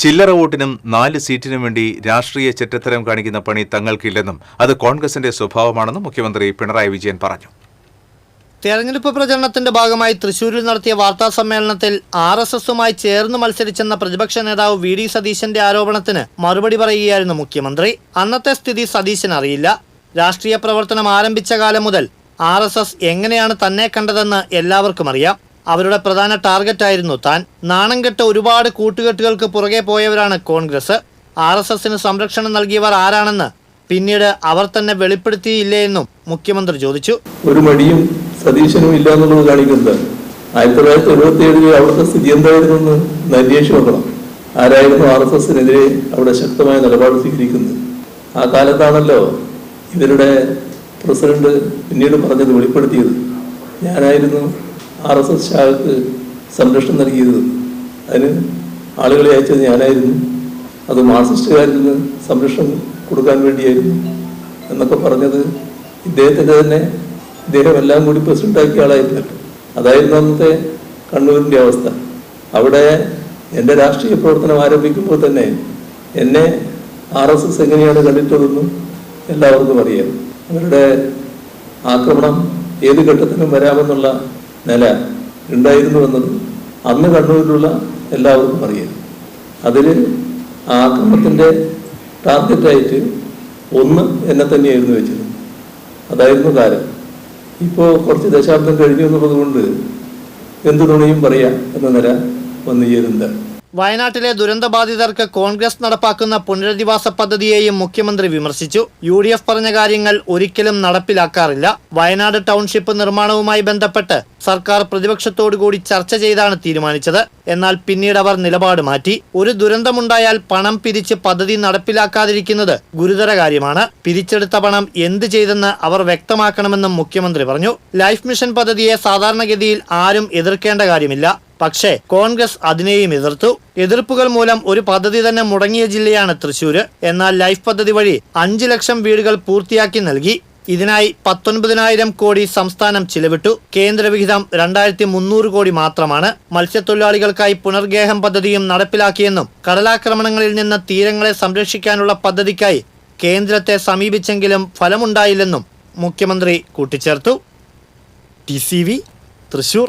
ചില്ലറ വോട്ടിനും 4 സീറ്റിനും വേണ്ടി രാഷ്ട്രീയ ചെറ്റത്തരം കാണിക്കുന്ന പണി തങ്ങൾക്കില്ലെന്നും അത് കോൺഗ്രസിന്റെ സ്വഭാവമാണെന്നും മുഖ്യമന്ത്രി പിണറായി വിജയൻ പറഞ്ഞു. തെരഞ്ഞെടുപ്പ് പ്രചരണത്തിന്റെ ഭാഗമായി തൃശൂരിൽ നടത്തിയ വാർത്താ സമ്മേളനത്തിൽ RSSുമായി ചേർന്ന് മത്സരിച്ചെന്ന പ്രതിപക്ഷ നേതാവ് VD സതീശന്റെ ആരോപണത്തിന് മറുപടി പറയുകയായിരുന്നു മുഖ്യമന്ത്രി. അന്നത്തെ സ്ഥിതി സതീശൻ അറിയില്ല. രാഷ്ട്രീയ പ്രവർത്തനം ആരംഭിച്ച കാലം മുതൽ RSS എങ്ങനെയാണ് തന്നെ കണ്ടതെന്ന് എല്ലാവർക്കും അറിയാം. അവരുടെ പ്രധാന ടാർഗറ്റായിരുന്നു താൻ. നാണം കെട്ട ഒരുപാട് കൂട്ടുകെട്ടുകൾക്ക് പുറകെ പോയവരാണ് കോൺഗ്രസ്. RSSന് സംരക്ഷണം നൽകിയവർ ആരാണെന്ന് പിന്നീട് അവർ തന്നെ വെളിപ്പെടുത്തിയില്ലേ എന്നും മുഖ്യമന്ത്രി ചോദിച്ചു. ഒരു മടിയും സതീശനും ഇല്ല എന്നുള്ളത് കാണിക്കുന്നത് 1977 അവിടുത്തെ സ്ഥിതി എന്തായിരുന്നു എന്ന് അന്വേഷിച്ച് നോക്കണം. ആരായിരുന്നു RSSനെതിരെ അവിടെ ശക്തമായ നിലപാട് സ്വീകരിക്കുന്നത്? ആ കാലത്താണല്ലോ ഇവരുടെ പ്രസിഡന്റ് പിന്നീട് പറഞ്ഞത് വെളിപ്പെടുത്തിയത്. ഞാനായിരുന്നു RSS ശാഖക്ക് സംരക്ഷണം നൽകിയത്, അതിന് ആളുകളെ അയച്ചത് ഞാനായിരുന്നു, അത് മാർക്സിസ്റ്റുകാരിൽ നിന്ന് സംരക്ഷണം കൊടുക്കാൻ വേണ്ടിയായിരുന്നു എന്നൊക്കെ പറഞ്ഞത് ഇദ്ദേഹത്തിൻ്റെ തന്നെ, ഇദ്ദേഹം എല്ലാം കൂടി പ്രസിഡന്റാക്കിയ ആളായിരുന്നല്ലോ. അതായിരുന്നു അന്നത്തെ കണ്ണൂരിൻ്റെ അവസ്ഥ. അവിടെ എൻ്റെ രാഷ്ട്രീയ പ്രവർത്തനം ആരംഭിക്കുമ്പോൾ തന്നെ എന്നെ RSS എങ്ങനെയാണ് കണ്ടിട്ടതെന്നും എല്ലാവർക്കും അറിയാം. അവരുടെ ആക്രമണം ഏത് ഘട്ടത്തിലും വരാമെന്നുള്ള നില ഉണ്ടായിരുന്നുവെന്നത് അന്ന് കണ്ണൂരിലുള്ള എല്ലാവർക്കും അറിയാം. അതിൽ ആക്രമണത്തിൻ്റെ ടാർഗറ്റായിട്ട് ഒന്ന് എന്നെ തന്നെയായിരുന്നു വെച്ചിരുന്നത്. അതായിരുന്നു കാലം. ഇപ്പോൾ കുറച്ച് ദശാബ്ദം കഴിഞ്ഞു എന്നുള്ളത് കൊണ്ട് എന്തു തുണിയും പറയാം എന്ന നില വന്നു ചേരുന്നത്. വയനാട്ടിലെ ദുരന്തബാധിതർക്ക് കോൺഗ്രസ് നടപ്പാക്കുന്ന പുനരധിവാസ പദ്ധതിയെയും മുഖ്യമന്ത്രി വിമർശിച്ചു. UDF പറഞ്ഞ കാര്യങ്ങൾ ഒരിക്കലും നടപ്പിലാക്കാറില്ല. വയനാട് ടൗൺഷിപ്പ് നിർമ്മാണവുമായി ബന്ധപ്പെട്ട് സർക്കാർ പ്രതിപക്ഷത്തോടുകൂടി ചർച്ച ചെയ്താണ് തീരുമാനിച്ചത്. എന്നാൽ പിന്നീട് അവർ നിലപാട് മാറ്റി. ഒരു ദുരന്തമുണ്ടായാൽ പണം പിരിച്ച് പദ്ധതി നടപ്പിലാക്കാതിരിക്കുന്നത് ഗുരുതര കാര്യമാണ്. പിരിച്ചെടുത്ത പണം എന്ത് ചെയ്തെന്ന് അവർ വ്യക്തമാക്കണമെന്നും മുഖ്യമന്ത്രി പറഞ്ഞു. ലൈഫ് മിഷൻ പദ്ധതിയെ സാധാരണഗതിയിൽ ആരും എതിർക്കേണ്ട കാര്യമില്ല. പക്ഷേ കോൺഗ്രസ് അതിനെയും എതിർത്തു. എതിർപ്പുകൾ മൂലം ഒരു പദ്ധതി തന്നെ മുടങ്ങിയ ജില്ലയാണ് തൃശൂര്. എന്നാൽ ലൈഫ് പദ്ധതി വഴി 5 ലക്ഷം വീടുകൾ പൂർത്തിയാക്കി നൽകി. ഇതിനായി 19,000 കോടി സംസ്ഥാനം ചിലവിട്ടു. കേന്ദ്രവിഹിതം 2,300 കോടി മാത്രമാണ്. മത്സ്യത്തൊഴിലാളികൾക്കായി പുനർഗേഹം പദ്ധതിയും നടപ്പിലാക്കിയെന്നും കടലാക്രമണങ്ങളിൽ നിന്ന് തീരങ്ങളെ സംരക്ഷിക്കാനുള്ള പദ്ധതിക്കായി കേന്ദ്രത്തെ സമീപിച്ചെങ്കിലും ഫലമുണ്ടായില്ലെന്നും മുഖ്യമന്ത്രി കൂട്ടിച്ചേർത്തു. TCV തൃശൂർ.